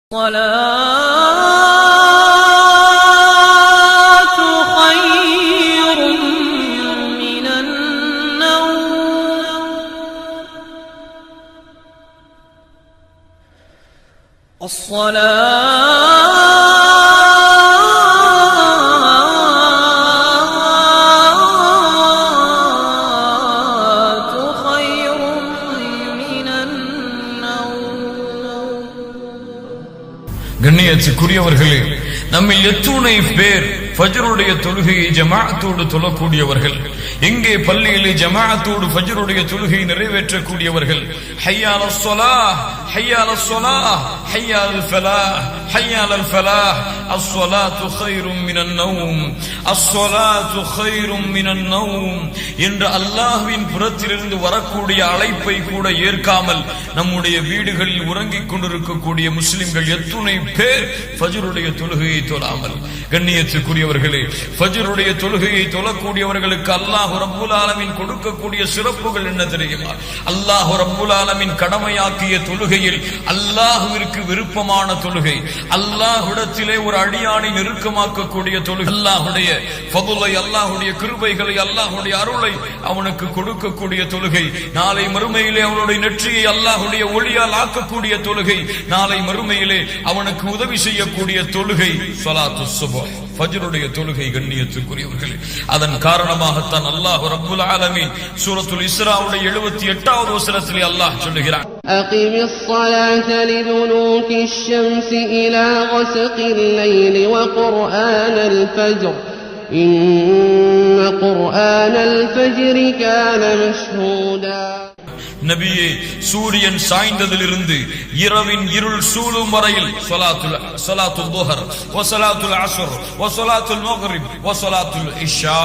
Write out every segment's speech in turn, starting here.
الصلاة خير من النوم கண்ணியத்துக்குரியவர்களே, நம்மில் எத்துணை பேர் ஃபஜ்ருடைய தொழுகையை ஜமாஅத்தோடு தொழக்கூடியவர்கள், எங்கே பள்ளியிலே ஜமாஅத்தோடு ஃபஜ்ருடைய தொழுகையை நிறைவேற்றக்கூடியவர்கள். ஹய்யா அலஸ் ஸலாஹ், ஹய்யா அலஸ் ஸலாஹ், ஹய்யா அல் ஃபலாஹ், ஹய்யா அல் ஃபலாஹ். அஸ்ஸலாத்து கைரும் மினன் நௌம், அஸ்ஸலாத்து கைரும் மினன் நௌம் என்ற அல்லாஹ்வின் புறத்திலிருந்து வரக்கூடிய அழைப்பை கூட ஏற்காமல் நம்முடைய வீடுகளில் உறங்கிக் கொண்டிருக்கக்கூடிய முஸ்லிம்கள் எத்துணை பேர் ஃபஜ்ருடைய தொழுகையை தொழாமல். கண்ணியத்துக்குரியவர்களே, ஃபஜ்ருடைய தொழுகையை தொழக்கூடியவர்களுக்கு அல்லாஹ் ரப்புல் ஆலமீன் கொடுக்கக்கூடிய சிறப்புகள் என்ன தெரியுமா? அல்லாஹ் ரப்புல் ஆலமீன் கடமையாக்கிய தொழுகையில் அல்லாஹ்விற்கு விருப்பமான தொழுகை, அல்லாஹ்விடத்திலே ஒரு அடியானை நெருக்கமாக்கக்கூடிய தொழுகை, அல்லாஹ்வுடைய ஃபதுலை, அல்லாஹ்வுடைய கிருபைகளை, அல்லாஹ்வுடைய அருளை அவனுக்கு கொடுக்கக்கூடிய தொழுகை, நாளை மறுமையிலே அவனுடைய நெற்றியை அல்லாஹ்வுடைய ஒளியால் ஆக்கக்கூடிய தொழுகை, நாளை மறுமையிலே அவனுக்கு உதவி செய்யக்கூடிய தொழுகை ஸலாத்து சுப்ஹ், ஃபஜ்ருடைய தொழுகை. கண்ணியத்துக்குரியவர்களே, அதன் காரணமாகத்தான் அல்லாஹ் ரப்புல் ஆலமீன் சூரத்துல் இஸ்ராவுடைய 78வது வசனத்திலே அல்லாஹ் சொல்லுகிறான், أقم الصلاة لدلوك الشمس إلى غسق الليل وقرآن الفجر إن قرآن الفجر كان مشهودا. நபியே, சூரியன் சாய்ந்ததிலிருந்து இரவின் இருள் சூழும் வரையில் ஸலாத்துல் ظுஹர் வ ஸலாத்துல் அஸ்ர் வ ஸலாத்துல் மக்ரிப் வ ஸலாத்துல் இஷா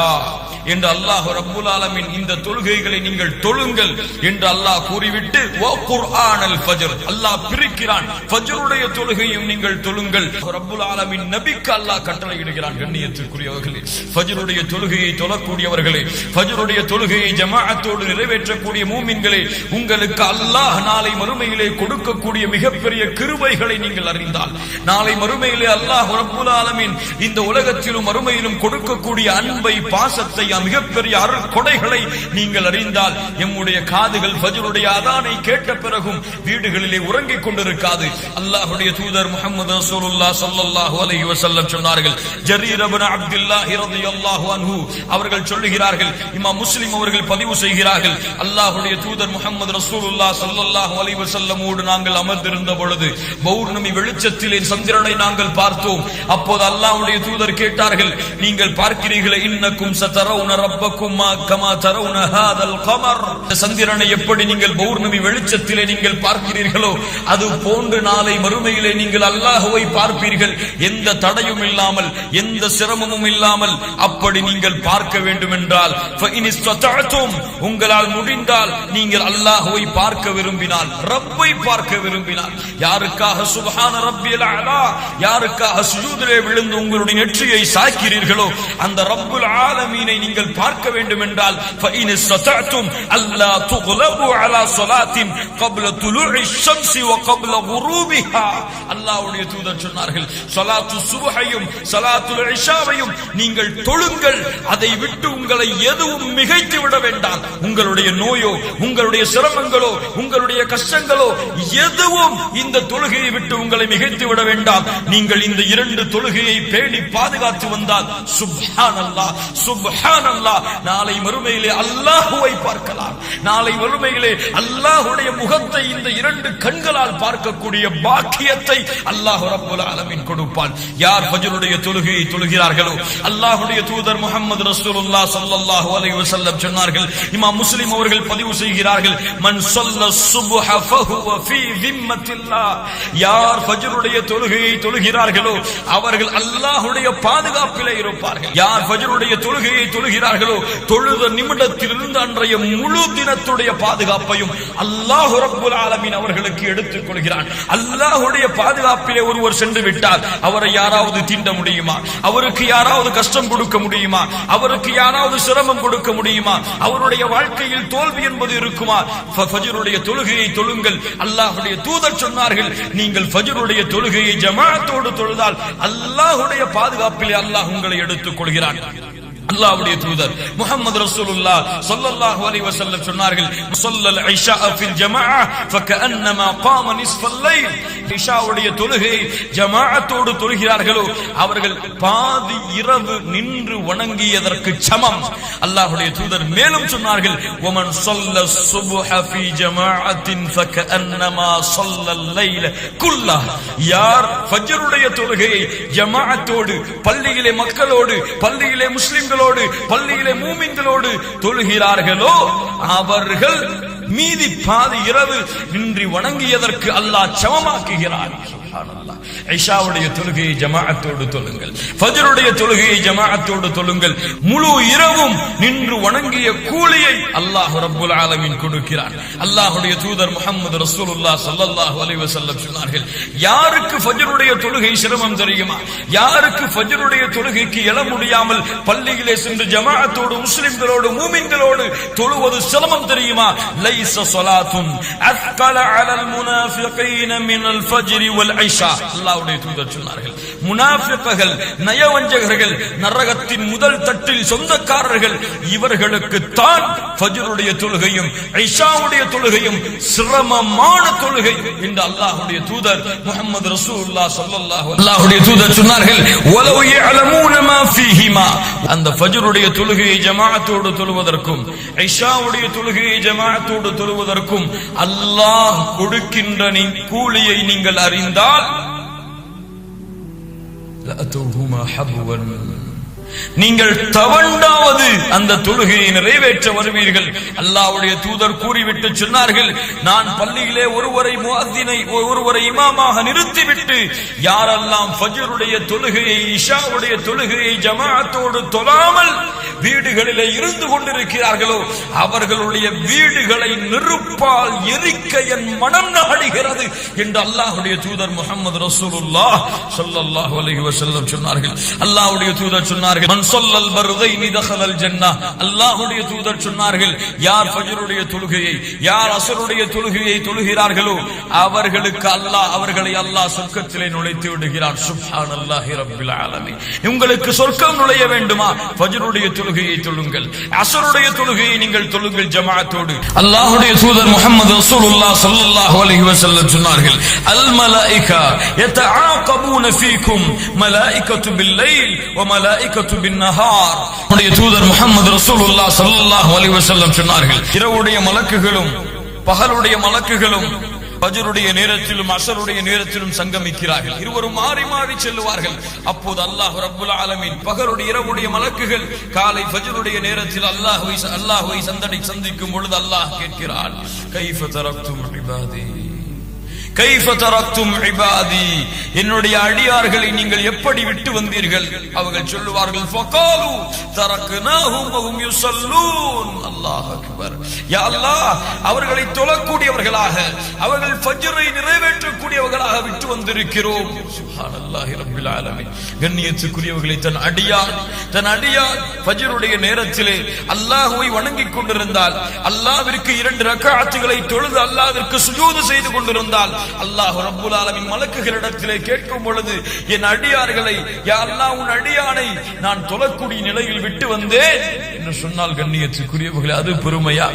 என்று அல்லாஹ் ரப்புல் ஆலமீன் இந்த தொழுகைகளை நீங்கள் தொழுங்கள் என்று அல்லாஹ் கூறிவிட்டு வ குர்ஆனல் ஃபஜ்ர் அல்லாஹ் பிரிக்கிறான், ஃபஜ்ருடைய தொழுகையும் நீங்கள் தொழுங்கள். ரப்புல் ஆலமீன் நபிக்கு அல்லாஹ் கட்டளையிடுகிறான். கண்ணியத்துக்குரியவர்களே, ஃபஜ்ருடைய தொழுகையை தொழக்கூடியவர்களே, ஃபஜ்ருடைய தொழுகையை ஜமாஅத்தோடு நிறைவேற்றக்கூடிய மூமின்களே, உங்களுக்கு அல்லாஹ் நாளை மறுமையிலே கொடுக்கக்கூடிய மிகப்பெரிய கிருபைகளை நீங்கள் அறிந்தால், நாளை மறுமையிலே அல்லாஹ் ரப்புல் ஆலமீன் இந்த உலகத்திலும் மறுமையிலும் கொடுக்கக்கூடிய அன்பை, பாசத்தை, மிகப்பெரிய அருட்கொடைகளை நீங்கள் அறிந்தால், எம்முடைய காதுகள் ஃபஜ்ருடைய அதானை கேட்ட பிறகும் வீடுகளிலே உறங்கிக் கொண்டிருக்காது. அல்லாஹ்வுடைய தூதர் முஹம்மது ரசூலுல்லாஹ் ஸல்லல்லாஹு அலைஹி வஸல்லம் சொன்னார்கள், ஜரீர் இப்னு அப்துல்லாஹ் রাদিয়াল্লাহு அன்ஹு அவர்கள் சொல்லுகிறார்கள், இமாம் முஸ்லிம் அவர்கள் பதிவு செய்கிறார்கள், அல்லாஹ்வுடைய தூதர் முஹம்மது ரசூலுல்லாஹ் ஸல்லல்லாஹு அலைஹி வஸல்லமோடு நாங்கள் அமர்ந்திருந்த பொழுது பௌர்ணமி வெளிச்சத்திலே சந்திரனை நாங்கள் பார்த்தோம். அப்போது அல்லாஹ்வுடைய தூதர் கேட்டார்கள், நீங்கள் பார்க்கிறீர்களே, இன்னக்கும் சதரவுன ரப்பக்கும் கமா தரவுன ஹாதல் கமர், சந்திரனை எப்படி நீங்கள் பௌர்ணமி வெளிச்சத்திலே நீங்கள் பார்க்கிறீர்களோ அது போன்று நாளை மறுமையிலே நீங்கள் அல்லாஹ்வை பார்ப்பீர்கள், எந்த தடையும் இல்லாமல், எந்த சிரமமும் இல்லாமல். அப்படி நீங்கள் பார்க்க வேண்டும் என்றால் உங்களால் முடிந்தால் நீங்கள் அல்லாஹ்வை பார்க்க விரும்பினால், ரப்பை பார்க்க விரும்பினால், யாருக்காக சுப்ஹான ரப்பியல் அலா, யாருக்காக சுஜூதிலே விழுந்து உங்களுடைய நெற்றியை சாய்க்கிறீர்களோ அந்த ரப்புல் ஆலமீனை நீங்கள் பார்க்க வேண்டும் என்றால் فإن استطعتم ألا تغلبوا على صلاة قبل طلوع الشمس وقبل غروبها. அல்லாஹ்வுடைய தூதர் சொன்னார்கள், ஸலாத்து சுப்ஹையும் ஸலாத்துல் இஷாவையும் நீங்கள் தொழுங்கள், அதை விட்டு உங்களை எதுவும் மிகைத்து விட வேண்டாம். உங்களுடைய நோயோ, உங்களுடைய சிரமங்களோ, உங்களுடைய கஷ்டங்களோ எதுவும் இந்த தொழுகையை விட்டு உங்களை மிகைத்து விட வேண்டாம். நீங்கள் இந்த இரண்டு தொழுகையை பேணி பாதுகாத்து வந்தால் சுப்ஹானல்லாஹ் சுப்ஹானல்லாஹ், நாளை மறுமையிலே அல்லாஹ்வை பார்க்கலாம். நாளை மறுமையிலே அல்லாஹ்வுடைய முகத்தை இந்த இரண்டு கண்களால் பார்க்கக்கூடிய பாக்கியத்தை அல்லாஹ் ரப்புல் ஆலமீன் கொடுப்பான். யார் ஃபஜ்ருடைய தொழுகையை தொழுகிறார்களோ, அல்லாஹ்வுடைய தூதர் முஹம்மது ரசூலுல்லாஹ் ஸல்லல்லாஹு அலைஹி வஸல்லம் சொன்னார்கள், இமாம் முஸ்லிம் அவர்கள் பதிவு செய்கிறார்கள், மன் ஸல்ல சுப்ஹ ஃபஹுவ ஃபீ திம்மத்தில்லாஹ், யார் ஃபஜ்ருடைய தொழுகையை தொழுகிறார்களோ அவர்கள் அல்லாஹ்வுடைய பாதுகாப்பிலே இருப்பார்கள். யார் ஃபஜ்ருடைய தொழுகையை தொழுகிறார்களோ தொழுத நிமிடத்திலிருந்து அன்றைய முழு தினத்துடைய பாதுகாப்பையும் அல்லாஹ் ரப்புல் ஆலமீன் அவர்களுக்கு எடுத்துக் கொள்கிறான். அல்லாஹ்வுடைய பாதுகாப்பிலே ஒருவர் சென்று விட்டால் அவரை யாராவது தீண்ட முடியுமா? அவருக்கு யாராவது கஷ்டம் கொடுக்க முடியுமா? அவருக்கு யாராவது சிரமம் கொடுக்க முடியுமா? அவருடைய வாழ்க்கையில் தோல்வி என்பது இருக்குமா? ஃபஜ்ருடைய தொழுகையை தொழுங்கள். அல்லாஹ்வுடைய தூதர் சொன்னார்கள், நீங்கள் ஃபஜ்ருடைய தொழுகையை ஜமாஅத்தோடு தொழுதால் அல்லாஹ்வுடைய பாதுகாப்பிலே அல்லாஹ் உங்களை எடுத்துக் கொள்கிறான். அல்லாஹ்வுடைய தூதர் முஹம்மது ரசூலுல்லாஹ் ஸல்லல்லாஹு அலைஹி வஸல்லம் சொன்னார்கள், ஸல்லல் இஷா ஃபில் ஜமாஅ ஃபகஅன்னமா காம நிஸ்ஃபல் லைல். இஷாவுடைய தொழுகையை ஜமாஅத்தோடு தொழுகிறார்களோ அவர்கள் பாதி இரவு நின்று வணங்கியதற்கு சமம். அல்லாஹ்வுடைய தூதர் மேலும் சொன்னார்கள், வமன் ஸல்ல ஸுப்ஹ ஃபீ ஜமாஅத்தின் ஃபகஅன்னமா ஸல்லல் லைல குல்லஹ். யார் ஃபஜ்ருடைய தொழுகையை ஜமாஅத்தோடு பள்ளியிலே மக்களோடு, பள்ளியிலே முஸ்லிம்களோடு, பள்ளியிலே மூமின்களோடு தொழுகிறார்களோ அவர்கள் மீதி பாதி இரவு நின்று வணங்கியதற்கு அல்லாஹ் சமமாக்குகிறார். சுப்ஹானல்லாஹ். இஷாவுடைய தொழுகையை ஜமாஅத்தோடு தொழுங்கள், ஃபஜ்ருடைய தொழுகையை ஜமாஅத்தோடு தொழுங்கள். முழு இரவும் நின்று வணங்கிய கூலியை அல்லாஹ் ரப்புல் ஆலமீன் கொடுக்கிறார். அல்லாஹ்வுடைய தூதர் முஹம்மது ரசூலுல்லாஹ் ஸல்லல்லாஹு அலைஹி வஸல்லம் சொன்னார்கள், யாருக்கு ஃபஜ்ருடைய தொழுகை சிரமம் தெரியுமா? யாருக்கு ஃபஜ்ருடைய தொழுகைக்கு எழ முடியாமல் பள்ளியிலே சென்று ஜமாஅத்தோடு முஸ்லிம்களோடு மூமின்களோடு தொழுவது சிரமம் தெரியுமா? லைஸ ஸலாத்துன் அஸ்கல அலல் முனாஃபிகீன மினல் ஃபஜ்ரி வல் இஷா. அல்லாஹ்வுடைய தூதர் சொன்னார்கள், முனாஃபிக்குகள், நயவஞ்சகர்கள், நரகத்தின் முதல் தட்டில் சொந்தக்காரர்கள், இவர்களுக்கு தான் ஃபஜ்ருடைய தொழுகையும் இஷாவுடைய தொழுகையும் சிரமமான தொழுகை என்று அல்லாஹ்வுடைய தூதர் முஹம்மது ரசூலுல்லாஹ் ஸல்லல்லாஹு அல்லாஹ்வுடைய தூதர் சொன்னார்கள், வலவ் யஅலமூன மா ஃபீஹிமா. அந்த ஃபஜ்ருடைய தொழுகையை ஜமாஅத்தோடு தொழுவதற்கும் இஷாவுடைய தொழுகையை ஜமாஅத்தோடு தொழுவதற்கும் அல்லாஹ் கொடுக்கின்ற கூலியை நீங்கள் அறிந்தால் நீங்கள் தவண்டாவது அந்த தொழுகையை நிறைவேற்ற வருவீர்கள். அல்லாஹ்வுடைய தூதர் கூறிவிட்டு சொன்னார்கள், நான் பள்ளியிலே ஒருவரை இமாமாக நிறுத்திவிட்டு யாரெல்லாம் ஃபஜ்ருடைய தொழுகையை இஷாவுடைய தொழுகையை ஜமாஅத்தோடு தொழாமல் வீடுகளிலே இருந்து கொண்டிருக்கிறார்களோ அவர்களுடைய வீடுகளை நெருப்பால் எரிக்க என் மனம் நாடுகிறது என்று அல்லாஹ்வுடைய தூதர் முஹம்மது ரசூலுல்லாஹ் ஸல்லல்லாஹு அலைஹி வஸல்லம் சொன்னார்கள். அல்லாஹ்வுடைய தூதர் சொன்னார்கள், மன் ஸல்லல் பர்தைனி தഖலல் ஜன்னah. அல்லாஹ்வுடைய தூதர் சொன்னார்கள், யார் ஃபஜ்ருடைய தொழுகையை யார் அஸ்ருடைய தொழுகையை தொழுகிறார்களோ அவர்களை அல்லாஹ் சொர்க்கத்திலே நுழைத்து விடுகிறார். சுப்ஹானல்லாஹி ரப்பில் ஆலமீன். உங்களுக்கு சொர்க்கம் நுழைய வேண்டுமா? ஃபஜ்ருடைய தொழுகையை தொழுங்கள், அஸ்ருடைய தொழுகையை நீங்கள் தொழுங்கள் ஜமாஅத்தோடு. அல்லாஹ்வுடைய தூதர் முஹம்மது ரசூலுல்லாஹ் ஸல்லல்லாஹு அலைஹி வஸல்லம் சொன்னார்கள், அல் மலாயிகா யதஆகபூன ஃபீக்கும் மலாயிகத்து பில் லைல் வ மலாயிகத்து பின் நஹார். நம்முடைய தூதர் முஹம்மது ரசூலுல்லாஹ் ஸல்லல்லாஹு அலைஹி வஸல்லம் சொன்னார்கள், இரவுடைய மலக்குகளும் பகலுடைய மலக்குகளும் ஃபஜ்ருடைய நேரத்திலும் அஸ்ருடைய நேரத்திலும் சங்கமிக்கிறார்கள். இருவரும் மாறி மாறி செல்லுவார்கள். அப்போது அல்லாஹ் ரப்புல் ஆலமீன் பகலுடைய இரவுடைய மலக்குகள் காலை ஃபஜ்ருடைய நேரத்தில் அல்லாஹ்வை சந்திக்கும் பொழுது அல்லாஹ் கேட்கிறான், கைஃப தரக்தும் இபாதி, கைஃப தரக்தும் இபாதி, என்னுடைய அடியார்களை நீங்கள் எப்படி விட்டு வந்தீர்கள்? அவர்கள் சொல்லுவார்கள், ஃபகாலு தரக்னாஹும் வஹும் யுஸல்லூன். அல்லாஹ் அக்பர். யா அல்லாஹ், அவர்களை தொழக்கூடியவர்களாக, அவர்கள் ஃபஜ்ரை நிறைவேற்றக்கூடியவர்களாக விட்டு வந்திருக்கிறோம். சுப்ஹானல்லாஹி ரப்பில் ஆலமீன். கண்ணியத்துக்குரியவர்களை, தன் அடியார் ஃபஜ்ருடைய நேரத்திலே அல்லாஹ்வை வணங்கிக் கொண்டிருந்தால், அல்லாஹ்விற்கு 2 ரக்அத்துகளை தொழுது அல்லாஹ்விற்கு சுஜூது செய்து கொண்டிருந்தால் அல்லாஹ் ரப்புல் ஆலமீன் மலக்குகளிடத்திலே கேட்கும் பொழுது, என் அடியார்களை, யா அல்லாஹ், உன் அடியானை நான் தொழக்கூடிய நிலையில் விட்டு வந்தேன் என்று சொன்னால், கண்ணியத்துக்குரியவர்களே, அது பெருமையா?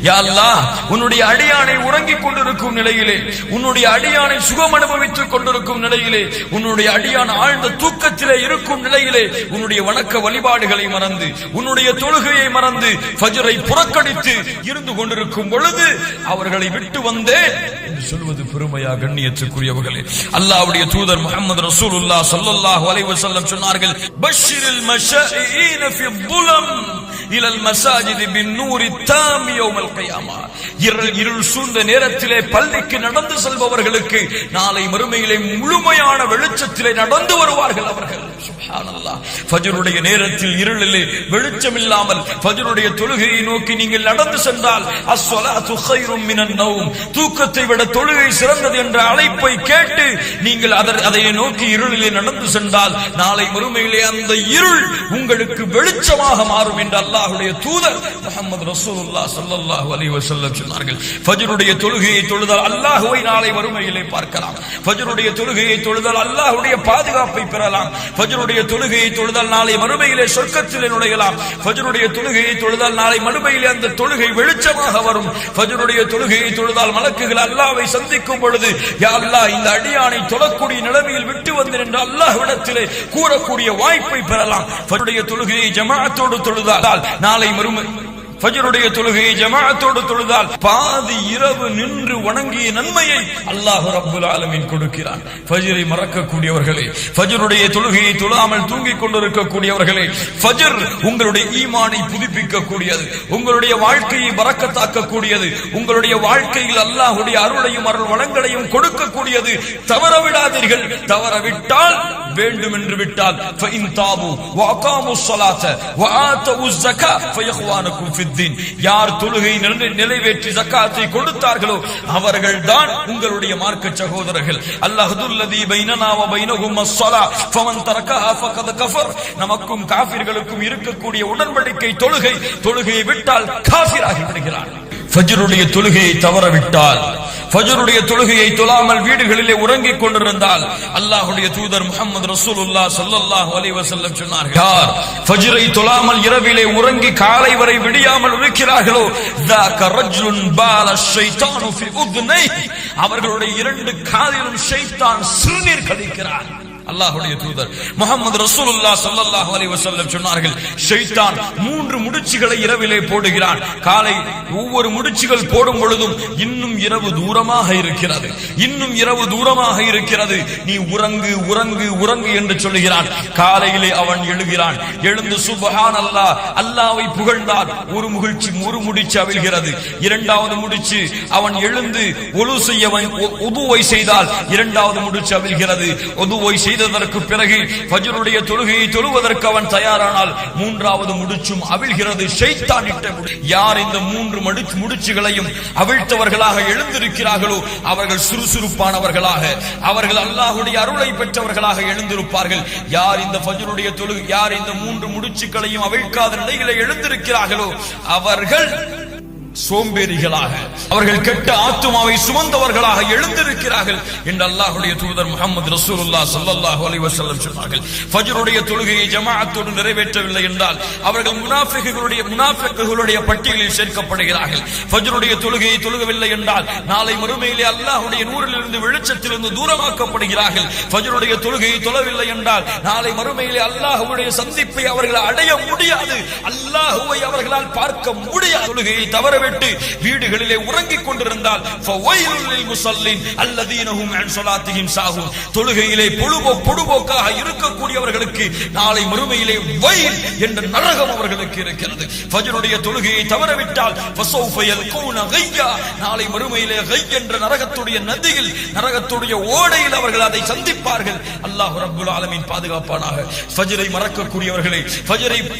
யா அல்லாஹ், உன்னுடைய அடியானை உறங்கிக் கொண்டிருக்கும் நிலையிலே, உன்னுடைய அடியானை சுகம் அனுபவித்துக் கொண்டிருக்கும் நிலையிலே, உன்னுடைய அடியான் ஆழ்ந்த தூக்கத்திலே இருக்கும் நிலையிலே உன்னுடைய வணக்க வழிபாடுகளை மறந்து, உன்னுடைய தொழுகையை மறந்து, ஃபஜ்ரை புறக்கணித்து இருந்து கொண்டிருக்கும் பொழுது அவர்களை விட்டு வந்தேன் என்று சொல்வது பெருமையா? கண்ணியத்துக்குரியவர்களே, அல்லாஹ்வுடைய தூதர் முஹம்மது ரசூலுல்லாஹ் ஸல்லல்லாஹு அலைஹி வஸல்லம் சொன்னார்கள், பஷ்ஷிரில் மஷாயின ஃபி ظுலம் இலல் மசாஜித் பின் நூரி தாம் யௌமல் கியாமா. இருள் சூழ்ந்த நேரத்திலே பள்ளிக்கு நடந்து செல்பவர்களுக்கு நாளை மறுமையிலே முழுமையான வெளிச்சத்திலே நடந்து வருவார்கள் அவர்கள். சுப்ஹானல்லாஹ். ஃபஜ்ருடைய நேரத்தில் இருளிலே வெளிச்சமில்லாமல் ஃபஜ்ருடைய தொழுகையை நோக்கி நீங்கள் நடந்து சென்றால் அஸ்ஸலாத்து கைரும் மினன் நௌம், தூக்கத்தை விட தொழுகை சிறந்தது என்ற அழைப்பை கேட்டு நீங்கள் அதை நோக்கி இருளிலே நடந்து சென்றால் நாளை மறுமையிலே அந்த இருள் உங்களுக்கு வெளிச்சமாக மாறும் என்று அல்லாஹ்வுடைய தூதர் முஹம்மது ரசூலுல்லாஹ் ஸல்லல்லாஹு அலைஹி வஸல்லம் சொன்னார்கள். ஃபஜ்ருடைய தொழுகையை தொழுதால் அல்லாஹ்வை நாளை மறுமையிலே பார்க்கலாம். ஃபஜ்ருடைய தொழுகையை தொழுதால் அல்லாஹ்வுடைய பாதுகாப்பை பெறலாம். ஃபஜ்ருடைய தொழுகையை தொழுதால் நாளை மறுமையிலே சொர்க்கத்திலே நுழையலாம். ஃபஜ்ருடைய தொழுகையை தொழுதால் நாளை மறுமையிலே அந்த தொழுகை வெளிச்சமாக வரும். ஃபஜ்ருடைய தொழுகையை தொழுதால் மலக்குகள் அல்லாஹ்வை சந்திக்கும் பொழுது யா அல்லாஹ் இந்த அடியானை தொழக்கூடிய நிலைமையில் விட்டு வந்தேன் என்று அல்லாஹ்விடத்திலே கூறக்கூடிய வாய்ப்பை பெறலாம். ஃபஜ்ருடைய தொழுகையை ஜமாஅத்தோடு தொழுதால் நாளை மறுமை ஃபஜ்ருடைய தொழுகையை ஜமாஅத்தோடு தொழுதால் பாதி இரவு நின்று வணங்கிய நன்மையை அல்லாஹ் ரப்புல் ஆலமீன் கொடுக்கிறான். ஃபஜ்ரை மறக்கக்கூடியவர்களே, ஃபஜ்ருடைய தொழுகையை தொழாமல் தூங்கிக் கொண்டிருக்கக்கூடியவர்களே, ஃபஜ்ர் உங்களுடைய ஈமானை புதுப்பிக்க கூடியது, உங்களுடைய வாழ்க்கையை பரக்கத்தாக்க கூடியது, உங்களுடைய வாழ்க்கையில் அல்லாஹ்வுடைய அருளையும் அருள் வளங்களையும் கொடுக்கக்கூடியது. தவறவிடாதீர்கள். தவறவிட்டால் வேண்டும் என்று விட்டால் ஃபஇன் தாபு வஅகாமுஸ் ஸலாத வஆதுஸ் ஸகாத் ஃபயஹ்வானுக்கும் ஃபித்தீன், யார் தொழுகை நிறைவேற்றி ஜக்காத்தை கொடுத்தார்களோ அவர்கள்தான் உங்களுடைய மார்க்க சகோதரர்கள். அல்லாஹுல்லதி பைனனா வ பைனஹும் அஸ்ஸலா ஃபமன் தரகஹா ஃபகத் கஃபர், நமக்கும் காஃபிர்களுக்கும் இருக்கக்கூடிய உடன்படிக்கை தொழுகையை விட்டால் காஃபிராகி விடுகிறான். ஃபஜ்ருடைய தொழுகையை தவறவிட்டால், ஃபஜ்ருடைய தொழுகையை தொழாமல் வீடுகளிலே உறங்கிக் கொண்டிருந்தால் அல்லாஹ்வுடைய தூதர் முஹம்மது ரசூலுல்லாஹ் ஸல்லல்லாஹு அலைஹி வஸல்லம் சொன்னார்கள், யார் ஃபஜ்ரை தொழாமல் இரவிலே உறங்கி காலை வரை விடியாமல் இருக்கிறார்களோ ذاك رجل بال الشيطان في اذنيه, அவர்களுடைய இரண்டு காதிலும் ஷைத்தான் சிறுநீர் கழிக்கிறான். அல்லாஹ்வுடைய தூதர் முஹம்மது ரசூலுல்லாஹ் ஸல்லல்லாஹு அலைஹி வஸல்லம் சொன்னார்கள், ஷைத்தான் 3 முடிச்சுகளை இரவிலே போடுகிறான். காலை ஒவ்வொரு முடிச்சுகள் போடும் பொழுதும் இன்னும் இரவு தூரமாக இருக்கிறது, இன்னும் இரவு தூரமாக இருக்கிறது, நீ உறங்கு உறங்கு உறங்கு என்று சொல்லுகிறான். காலையிலே அவன் எழுகிறான். எழுந்து சுப்ஹானல்லாஹ் அல்லாஹ்வை புகழ்ந்தால் ஒரு முடிச்சு அவிழ்கிறது. இரண்டாவது முடிச்சு அவன் எழுந்து ஒலு செய்யவன் உதுவை செய்தால் இரண்டாவது முடிச்சு அவிழ்கிறது. உதுவை செய்ததற்கு பிறகு ஃபஜ்ருடைய தொழுகையை தொழுவதற்கு அவன் தயாரானால் மூன்றாவது முடிச்சும் அவிழ்கிறது. ஷைத்தான் இட்ட யார் இந்த 3 முடிச்சுகளையும் அவிழ்த்தவர்களாக எழுந்திருக்கிறார்களோ அவர்கள் சுறுசுறுப்பானவர்களாக, அவர்கள் அல்லாஹ்வுடைய அருளை பெற்றவர்களாக எழுந்திருப்பார்கள். யார் இந்த ஃபஜ்ருடைய தொழுகை, யார் இந்த 3 முடிச்சுகளையும் அவிழ்க்காத நிலையிலே எழுந்திருக்கிறார்களோ அவர்கள் சோம்பேறிகளாக, அவர்கள் கெட்ட ஆத்துமாவை சுமந்தவர்களாக எழுந்திருக்கிறார்கள் என்று அல்லாஹ்வுடைய தூதர் முஹம்மது ரசூலுல்லாஹ் ஸல்லல்லாஹு அலைஹி வஸல்லம் சொன்னார்கள். ஃபஜ்ருடைய தொழுகையை ஜமாஅத்தோடு நிறைவேற்றவில்லை என்றால் அவர்கள் முனாஃபிக்குகளுடைய பட்டியலில் சேர்க்கப்படுகிறார்கள். ஃபஜ்ருடைய தொழுகையை தொழுகவில்லை என்றால் நாளை மறுமையிலே அல்லாஹ்வுடைய நூரிலிருந்து வெளிச்சத்திலிருந்து தூரமாக்கப்படுகிறார்கள். ஃபஜ்ருடைய தொழுகையை தொழவில்லை என்றால் நாளை மறுமையிலே அல்லாஹ்வுடைய சந்திப்பை அவர்கள் அடைய முடியாது, அல்லாஹ்வை அவர்களால் பார்க்க முடியாது. தொழுகையை தவற வீடுகளிலே உறங்கிக் கொண்டிருந்தால் தொழுகையிலே பொடுபோக்காக இருக்கக்கூடியவர்களுக்கு நாளை மறுமையிலே வயல் என்ற நரகம் அவர்களுக்கு இருக்கிறது. ஃபஜ்ருடைய தொழுகையை தவறவிட்டால் நாளை மறுமையிலே கை என்ற நரகத்துடைய நதியில், நரகத்துடைய ஓடையில் அவர்கள் அதை சந்திப்பார்கள். அல்லாஹ் ரப்புல் ஆலமீன் பாதுகாப்பானாக. ஃபஜ்ரை மறக்கக்கூடியவர்களே,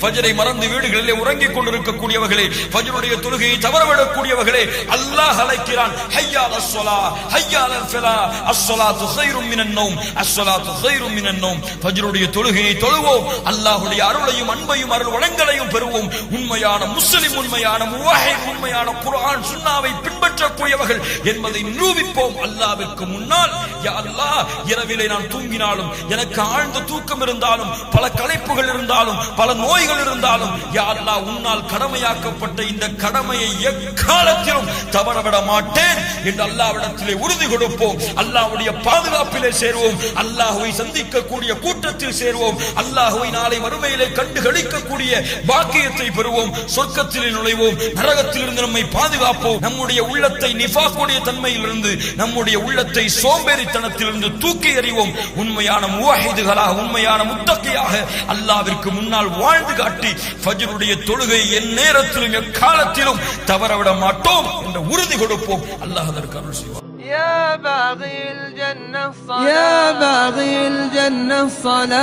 ஃபஜ்ரை மறந்து வீடுகளிலே உறங்கிக் கொண்டிருக்கக்கூடியவர்களே, ஃபஜ்ருடைய தொழுகையை தவறவிடக்கூடியவர்களே, அல்லாஹ் அழைக்கிறான், ஹய்யா அலஸ் ஸலாஹ் ஹய்யா அலல் ஃபலாஹ், அஸ்ஸலாத்து கைரும் மினன் நௌம், அஸ்ஸலாத்து கைரும் மினன் நௌம். ஃபஜ்ருடைய தொழுகையை தொழுவோம், அல்லாஹ்வுடைய அருளையும் அன்பையும் அருள் வளங்களையும் பெறுவோம். உண்மையான முஸ்லிம், உண்மையான முவஹித், உண்மையான குர்ஆன் சுன்னாவை பின்பற்றக்கூடியவர்கள் என்பதை நிரூபிப்போம். அல்லாஹ்விற்கு முன்னால் யா அல்லாஹ், இரவிலே நான் தூங்கினாலும், எனக்கு ஆழ்ந்த தூக்கம் இருந்தாலும், பல களைப்புகள் இருந்தாலும், பல நோய்கள் இருந்தாலும், யா அல்லாஹ் உன்னால் கடமையாக்கப்பட்ட இந்த கடமையை எக்காலத்திலும் தவறவிட மாட்டேன் என்று அல்லாஹ்விடத்திலே உறுதி கொடுப்போம். அல்லாஹ்வுடைய பாதுகாப்பிலே சேருவோம், அல்லாஹ்வை சந்திக்கக்கூடிய கூட்டத்தில் சேருவோம், அல்லாஹ்வை நாளை மறுமையிலே கண்டு களிக்கக்கூடிய பாக்கியத்தை பெறுவோம், சொர்க்கத்திலே நுழைவோம், நரகத்திலிருந்து நம்மை பாதுகாப்போம். நம்முடைய உள்ளத்தை நிஃபாக்குடைய தன்மையிலிருந்து, நம்முடைய உள்ளத்தை சோம்பேறித்தனத்திலிருந்து தூக்கி எறிவோம். உண்மையான முவஹிதுகளாக, உண்மையான முத்தகியாக அல்லாஹ்விற்கு முன்னால் வாழ்ந்து காட்டி ஃபஜ்ருடைய தொழுகை என் நேரத்திலும் எக்காலத்திலும் தவறவிட மாட்டோம் என்ற உறுதி கொடுப்போம். அல்லாஹ் அதற்கு அருள் செய்வார். يا باغي الجنة يا باغي الجنة صلاتك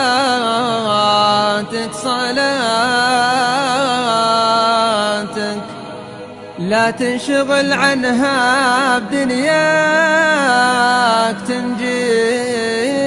صلاتك لا تنشغل عنها بدنياك تنجيك